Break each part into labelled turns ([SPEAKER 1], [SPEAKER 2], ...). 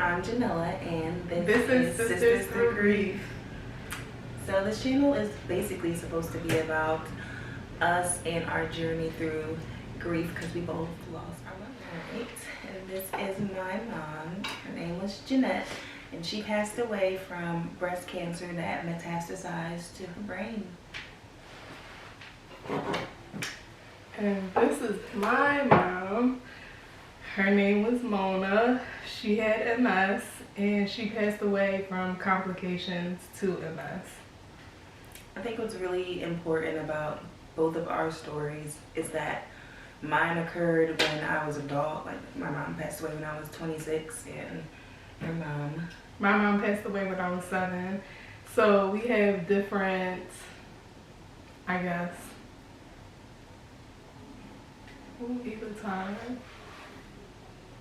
[SPEAKER 1] I'm Janella, and
[SPEAKER 2] This is Sisters Through Grief.
[SPEAKER 1] So this channel is basically supposed to be about us and our journey through grief because we both lost our mom, right? And this is my mom. Her name was Jeanette, and she passed away from breast cancer that metastasized to her brain.
[SPEAKER 2] And this is my mom. Her name was Mona. She had MS and she passed away from complications to MS.
[SPEAKER 1] I think what's really important about both of our stories is that mine occurred when I was an adult. Like, my mom passed away when I was 26, and
[SPEAKER 2] my mom passed away when I was 7. So we have different, I guess, what would be the time?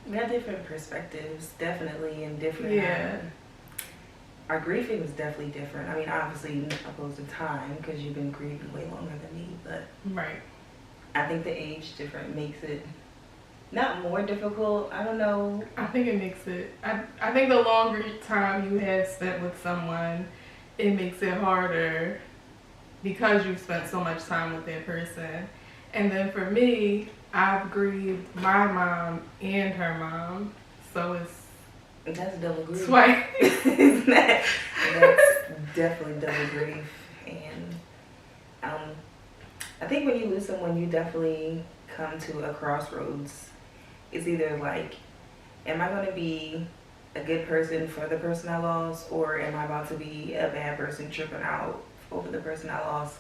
[SPEAKER 1] we had different perspectives, definitely, and different.
[SPEAKER 2] Yeah.
[SPEAKER 1] Our grieving was definitely different. I mean, obviously, opposed to time, because you've been grieving way longer than me, but
[SPEAKER 2] Right.
[SPEAKER 1] I think the age difference makes it not more difficult. I don't know.
[SPEAKER 2] I think it makes it, I think the longer time you have spent with someone, it makes it harder because you've spent so much time with that person. And then for me, I've grieved my mom and her mom, so
[SPEAKER 1] That's double grief.
[SPEAKER 2] twice.
[SPEAKER 1] That's definitely double grief. And I think when you lose someone, you definitely come to a crossroads. It's either like, am I going to be a good person for the person I lost, or am I about to be a bad person tripping out over the person I lost?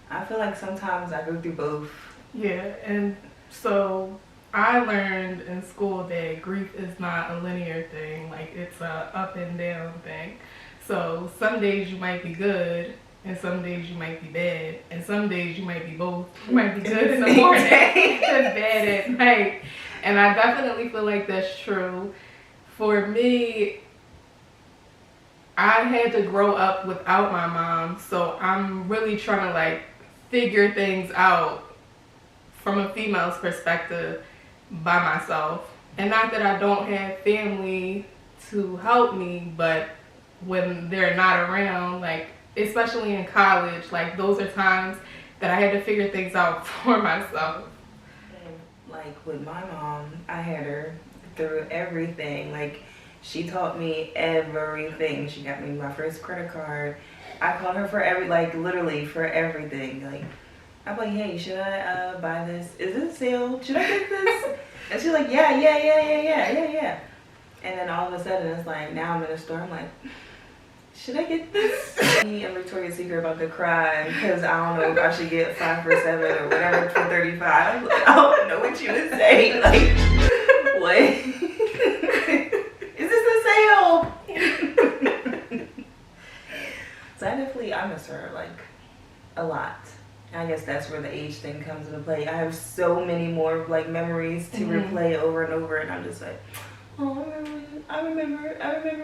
[SPEAKER 1] I feel like sometimes I go through both.
[SPEAKER 2] Yeah, and so I learned in school that grief is not a linear thing, like it's a up and down thing. So some days you might be good, and some days you might be bad, and some days you might be both. You might be good in the morning and bad at night. And I definitely feel like that's true. For me, I had to grow up without my mom, so I'm really trying to like figure things out from a female's perspective by myself. And not that I don't have family to help me, but when they're not around, like especially in college, like those are times that I had to figure things out for myself.
[SPEAKER 1] Like with my mom, I had her through everything. Like, she taught me everything. She got me my first credit card. I called her for literally for everything. Like, I'm like, hey, should I buy this? Is this a sale? Should I get this? And she's like, yeah. And then all of a sudden, it's like, now I'm in a store. I'm like, should I get this? Me and Victoria's Secret about to cry because I don't know if I should get 5 for 7 or whatever for 35. I'm like, I don't know what you would say. Like, what? Is this a sale? So I miss her like a lot. I guess that's where the age thing comes into play. I have so many more like memories to replay over and over, and I'm just like, oh, I remember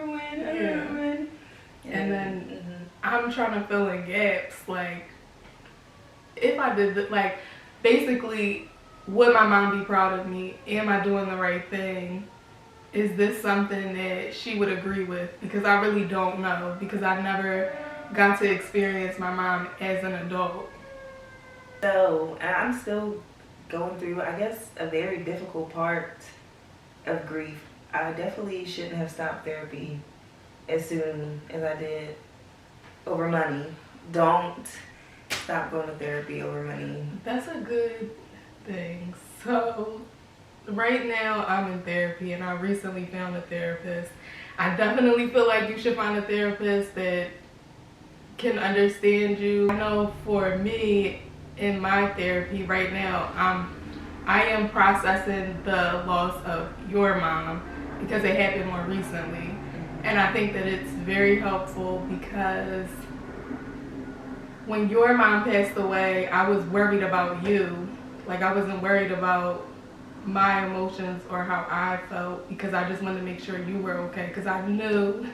[SPEAKER 1] when.
[SPEAKER 2] And then I'm trying to fill in gaps. Like, if I did, like, basically, would my mom be proud of me? Am I doing the right thing? Is this something that she would agree with? Because I really don't know, because I never got to experience my mom as an adult.
[SPEAKER 1] So, I'm still going through, I guess, a very difficult part of grief. I definitely shouldn't have stopped therapy as soon as I did over money. Don't stop going to therapy over money.
[SPEAKER 2] That's a good thing. So right now I'm in therapy, and I recently found a therapist. I definitely feel like you should find a therapist that can understand you. I know for me, in my therapy right now, I am processing the loss of your mom because it happened more recently. And I think that it's very helpful because when your mom passed away, I was worried about you. Like, I wasn't worried about my emotions or how I felt, because I just wanted to make sure you were okay, because I knew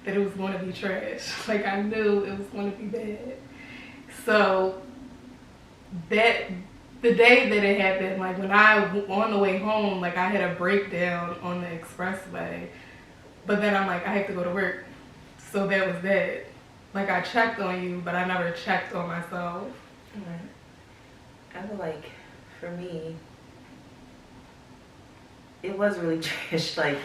[SPEAKER 2] that it was going to be trash. Like, I knew it was going to be bad. So that the day that it happened, like when on the way home, like I had a breakdown on the expressway. But then I'm like, I have to go to work. So that was that. Like, I checked on you, but I never checked on myself.
[SPEAKER 1] I feel like, for me, it was really trash. Like,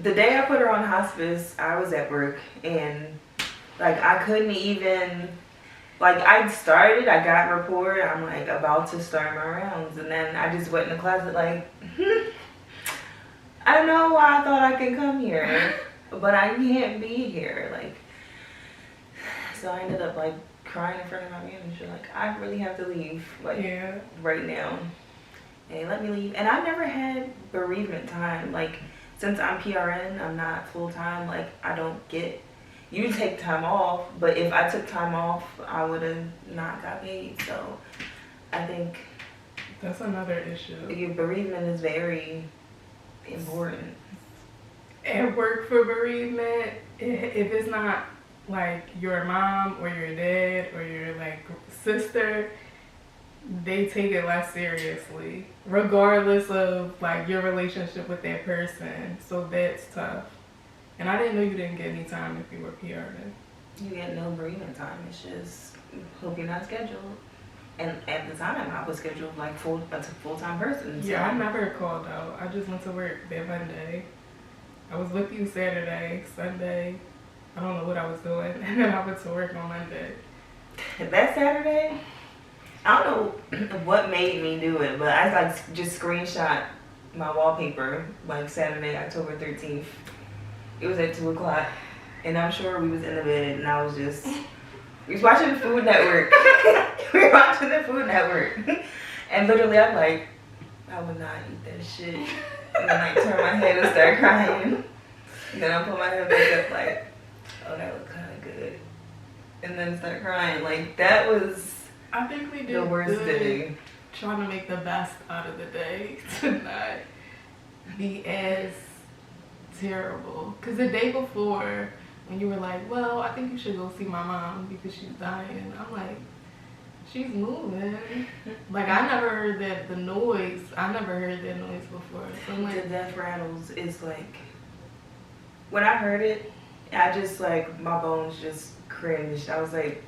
[SPEAKER 1] the day I put her on hospice, I was at work, and like I couldn't even, like I started, I got report, I'm like about to start my rounds, and then I just went in the closet like, I don't know why I thought I could come here, but I can't be here. Like, so I ended up like crying in front of my manager, like I really have to leave, like right now. Hey, let me leave. And I never had bereavement time. Like, since I'm PRN, I'm not full time. Like, I don't get, you take time off, but if I took time off, I would have not got paid. So I think
[SPEAKER 2] that's another issue.
[SPEAKER 1] Your bereavement is very important.
[SPEAKER 2] At work for bereavement, if it's not like your mom or your dad or your like sister, they take it less seriously, regardless of like your relationship with that person. So that's tough. And I didn't know you didn't get any time if you were PRN.
[SPEAKER 1] You get no bereavement time. It's just hope you're not scheduled. And at the time, I was scheduled like a full-time person. So.
[SPEAKER 2] Yeah, I never called out. I just went to work that Monday. I was with you Saturday, Sunday. I don't know what I was doing, and then I went to work on Monday.
[SPEAKER 1] That Saturday, I don't know what made me do it, but I like just screenshot my wallpaper like Saturday, October 13th. It was at 2 o'clock, and I'm sure we was in the bed, and I was just, we was watching the Food Network. We were watching the Food Network, and literally I'm like, I would not eat that shit. And then I turn my head and start crying. And then I put my head back up like, oh, that looked kind of good. And then start crying. Like, that was
[SPEAKER 2] I think we did
[SPEAKER 1] the worst day.
[SPEAKER 2] Trying to make the best out of the day to not be as terrible. Because the day before, when you were like, well, I think you should go see my mom because she's dying. I'm like, she's moving. Like, I never heard that, the noise. I never heard that noise before. So I'm like,
[SPEAKER 1] the death rattles is like, when I heard it, I just like, my bones just cringed. I was like,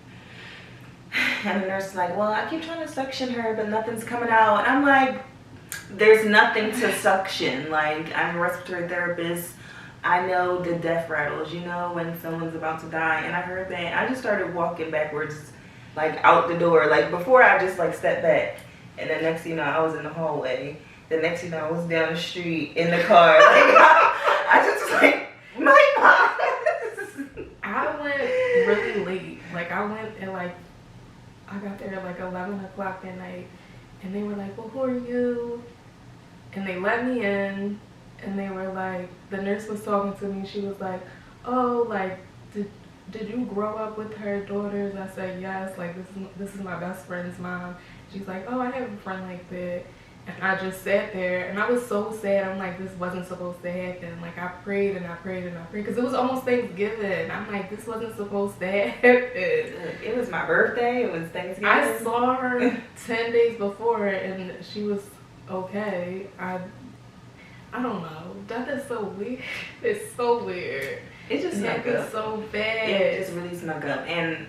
[SPEAKER 1] and the nurse is like, well, I keep trying to suction her, but nothing's coming out. And I'm like, there's nothing to suction. Like, I'm a respiratory therapist. I know the death rattles, you know, when someone's about to die. And I heard that. I just started walking backwards, like out the door. Like, before I just like stepped back. And then next thing you know, I was in the hallway. The next thing you know, I was down the street in the car. Like, I just was like, my God.
[SPEAKER 2] I went really late. Like, I went at like, I got there at like 11 o'clock that night. And they were like, well, who are you? And they let me in. And they were like, the nurse was talking to me. She was like, oh, like, did you grow up with her daughters? I said, yes. Like, this is my best friend's mom. She's like, oh, I have a friend like that. And I just sat there, and I was so sad. I'm like, this wasn't supposed to happen. Like, I prayed and I prayed and I prayed. Because it was almost Thanksgiving. I'm like, this wasn't supposed to happen.
[SPEAKER 1] It was my birthday. It was Thanksgiving.
[SPEAKER 2] I saw her 10 days before, and she was okay. I don't know. That is so weird. It's so weird.
[SPEAKER 1] It just snuck up.
[SPEAKER 2] So bad.
[SPEAKER 1] It just really snuck up. And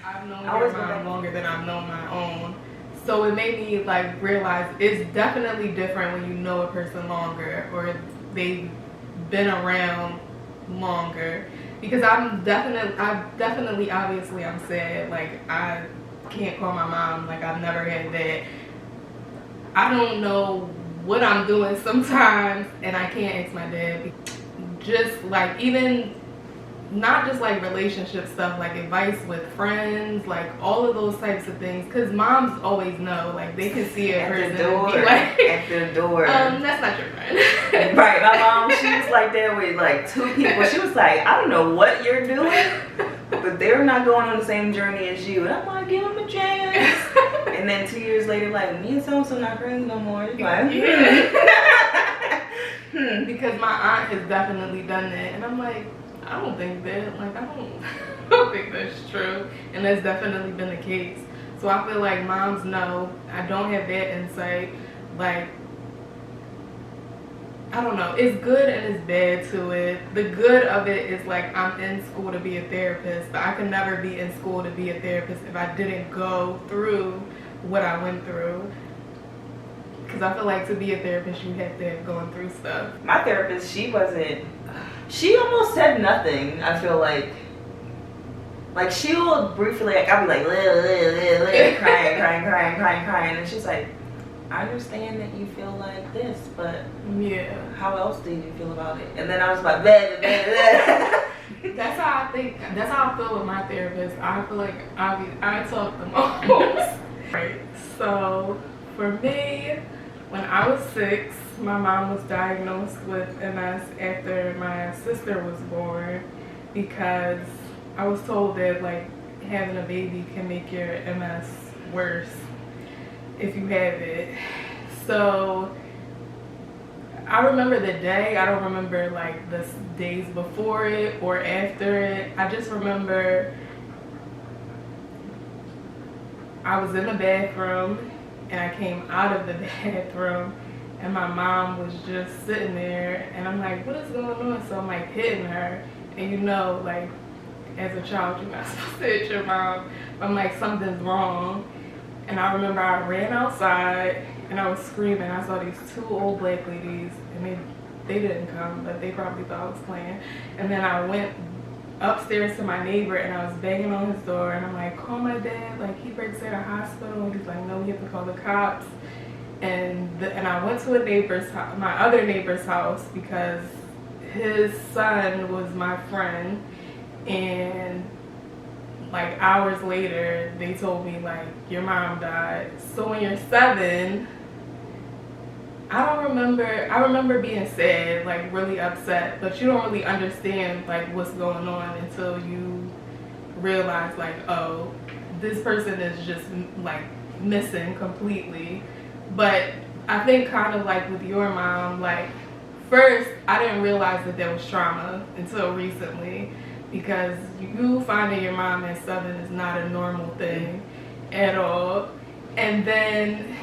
[SPEAKER 2] I've known your mom longer than I've known my own. So it made me like realize it's definitely different when you know a person longer or they've been around longer. Because I've definitely, obviously I'm sad. Like, I can't call my mom. Like, I've never had that. I don't know what I'm doing sometimes, and I can't ask my dad. Just like, even not just like relationship stuff, like advice with friends, like all of those types of things, because moms always know. Like, they can see a person and be like,
[SPEAKER 1] at the door,
[SPEAKER 2] that's not your friend.
[SPEAKER 1] Right. My mom, she was like there with like 2 people. She was like, I don't know what you're doing, but they're not going on the same journey as you. And I'm like, give them a chance. And then 2 years later, like, me and so not friends no more. Like,
[SPEAKER 2] Because my aunt has definitely done that, and I'm like, I don't think that. Like, I don't think that's true, and that's definitely been the case. So I feel like moms know. I don't have that insight. Like, I don't know. It's good and it's bad to it. The good of it is like I'm in school to be a therapist, but I could never be in school to be a therapist if I didn't go through what I went through. Because I feel like to be a therapist, you have to have gone through stuff.
[SPEAKER 1] My therapist, she almost said nothing, I feel like. Like, she will briefly, like, I'll be like, crying. And she's like, I understand that you feel like this, but
[SPEAKER 2] yeah,
[SPEAKER 1] how else do you feel about it? And then I was like, bleh.
[SPEAKER 2] That's how I think. That's how I feel with my therapist. I feel like I talk the most. Right. So for me, when I was 6, my mom was diagnosed with MS after my sister was born, because I was told that like having a baby can make your MS worse if you have it. So I remember the day. I don't remember like the days before it or after it. I just remember I was in the bathroom and I came out of the bathroom and my mom was just sitting there, and I'm like, what is going on? So I'm like hitting her, and you know, like as a child you're not supposed to hit your mom. I'm like, something's wrong. And I remember I ran outside and I was screaming. I saw these 2 old black ladies, and they didn't come, but they probably thought I was playing. And then I went upstairs to my neighbor and I was banging on his door, and I'm like, call my dad, like he breaks at a hospital. And he's like, no, you have to call the cops. And I went to my other neighbor's house, because his son was my friend. And like hours later, they told me like, your mom died. So when you're 7, I remember being sad, like really upset, but you don't really understand like what's going on until you realize like, oh, this person is just like missing completely. But I think kind of like with your mom, like first I didn't realize that there was trauma until recently, because you finding your mom at 7 is not a normal thing at all. And then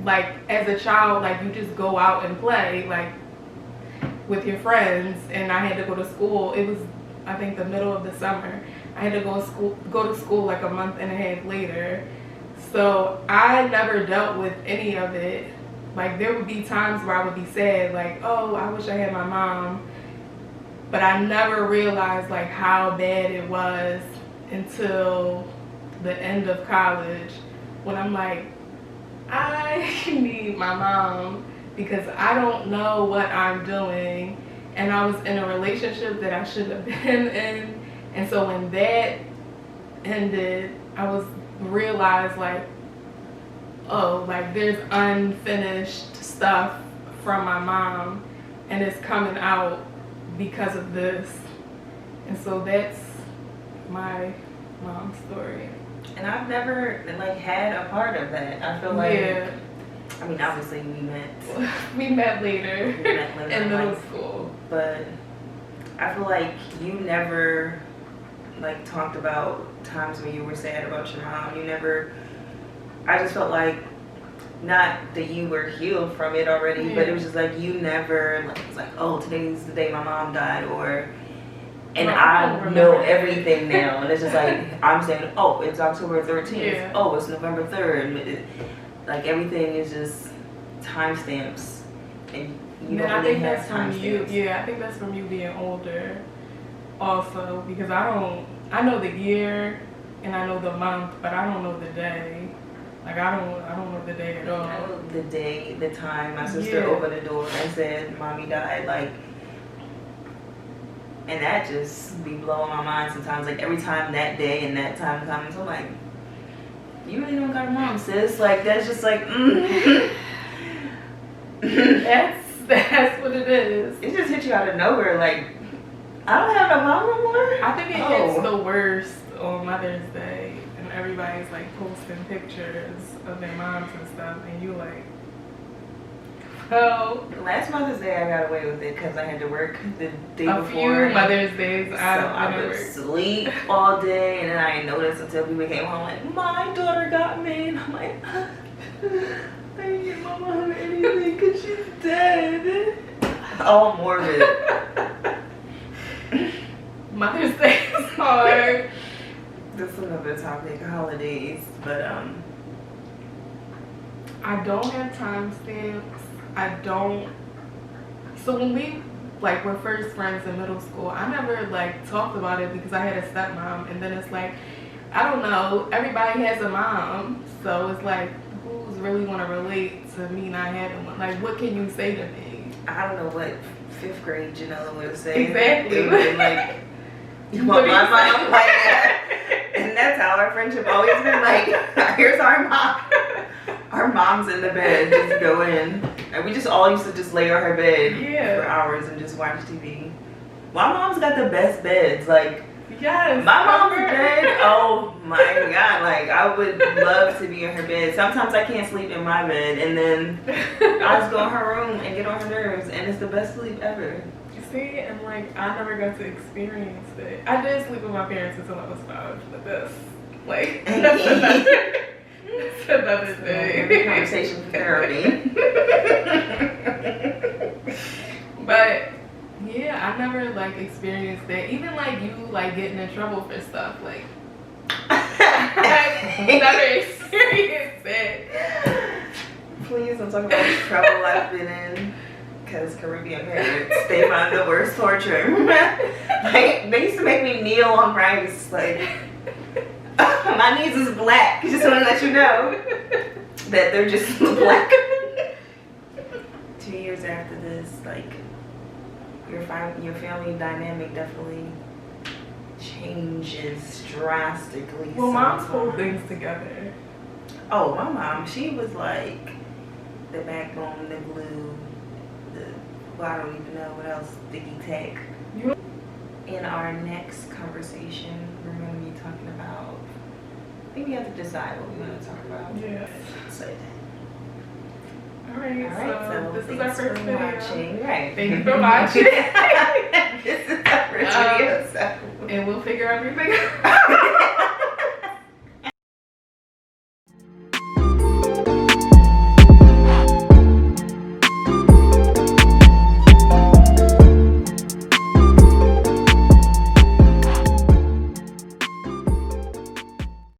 [SPEAKER 2] like as a child, like you just go out and play like with your friends, and I had to go to school. It was, I think, the middle of the summer. I had to go to school like a month and a half later. So I never dealt with any of it. Like there would be times where I would be sad, like, oh, I wish I had my mom. But I never realized like how bad it was until the end of college, when I'm like, I need my mom because I don't know what I'm doing. And I was in a relationship that I shouldn't have been in. And so when that ended, I realized like, oh, like there's unfinished stuff from my mom, and it's coming out because of this. And so that's my mom's story.
[SPEAKER 1] And I've never like had a part of that. I feel like,
[SPEAKER 2] yeah.
[SPEAKER 1] I mean, obviously we met.
[SPEAKER 2] We met later in middle
[SPEAKER 1] like,
[SPEAKER 2] school.
[SPEAKER 1] But I feel like you never like talked about times when you were sad about your mom. You never. I just felt like, not that you were healed from it already,
[SPEAKER 2] yeah.
[SPEAKER 1] but it was just like you never like was like, oh, today's the day my mom died, or. And
[SPEAKER 2] well,
[SPEAKER 1] I know everything now, and it's just like I'm saying, oh, it's October 13th.
[SPEAKER 2] Yeah.
[SPEAKER 1] Oh, it's November 3rd. Like everything is just timestamps, and you don't really have timestamps.
[SPEAKER 2] Yeah, I think that's from you being older, also, because I know the year and I know the month, but I don't know the day. Like I don't know the day at all.
[SPEAKER 1] I know the day, the time. My sister opened the door and said, "Mommy died." Like. And that just be blowing my mind sometimes. Like every time that day and that time comes, I'm like, you really don't got a mom, sis. Like that's just like,
[SPEAKER 2] That's what it is.
[SPEAKER 1] It just hit you out of nowhere. Like, I don't have no mom no more.
[SPEAKER 2] I think it hits the worst on Mother's Day, and everybody's like posting pictures of their moms and stuff, and you like, oh.
[SPEAKER 1] Last Mother's Day I got away with it because I had to work the day before.
[SPEAKER 2] A few Mother's Days
[SPEAKER 1] I would sleep all day, and then I didn't notice until people came home like, my daughter got me, and I'm like, I didn't get my mom anything. Because she's dead. All morbid.
[SPEAKER 2] Mother's Day is hard.
[SPEAKER 1] That's another topic, holidays. But
[SPEAKER 2] I don't have timestamps. I don't. So when we were first friends in middle school, I never talked about it because I had a stepmom, and then it's I don't know. Everybody has a mom, so it's who's really gonna relate to me not having one? What can you say to me?
[SPEAKER 1] I don't know what 5th grade Janella would have said.
[SPEAKER 2] Exactly.
[SPEAKER 1] It would have been you want my mom? And that's how our friendship always been here's our mom. Our mom's in the bed, just go in. And we just all used to just lay on her bed for hours and just watch TV. My mom's got the best beds.
[SPEAKER 2] Yes.
[SPEAKER 1] My mom's bed, oh my God. I would love to be in her bed. Sometimes I can't sleep in my bed, and then I just go in her room and get on her nerves, and it's the best sleep ever.
[SPEAKER 2] See, and I never got to experience it. I did sleep with my parents until I was 5, but that's that's another thing.
[SPEAKER 1] Conversation for therapy.
[SPEAKER 2] But yeah, I never experienced that. Even you getting in trouble for stuff. I never experienced that.
[SPEAKER 1] Please don't talk about the trouble I've been in. Because Caribbean parents, they find the worst torture. They used to make me kneel on rice. My knees is black. Just want to let you know that they're just black. 2 years after this, your family dynamic definitely changes drastically.
[SPEAKER 2] Well, moms hold things together.
[SPEAKER 1] Oh, my mom, she was the backbone, the glue, I don't even know what else, Diggy Tech. In our next conversation, we're going to be talking about, I think we have to decide what we want to talk about.
[SPEAKER 2] Yes.
[SPEAKER 1] So,
[SPEAKER 2] Alright, so this is our first video.
[SPEAKER 1] Watching. Right.
[SPEAKER 2] Thank you for watching.
[SPEAKER 1] This is our first video, so.
[SPEAKER 2] And we'll figure everything out.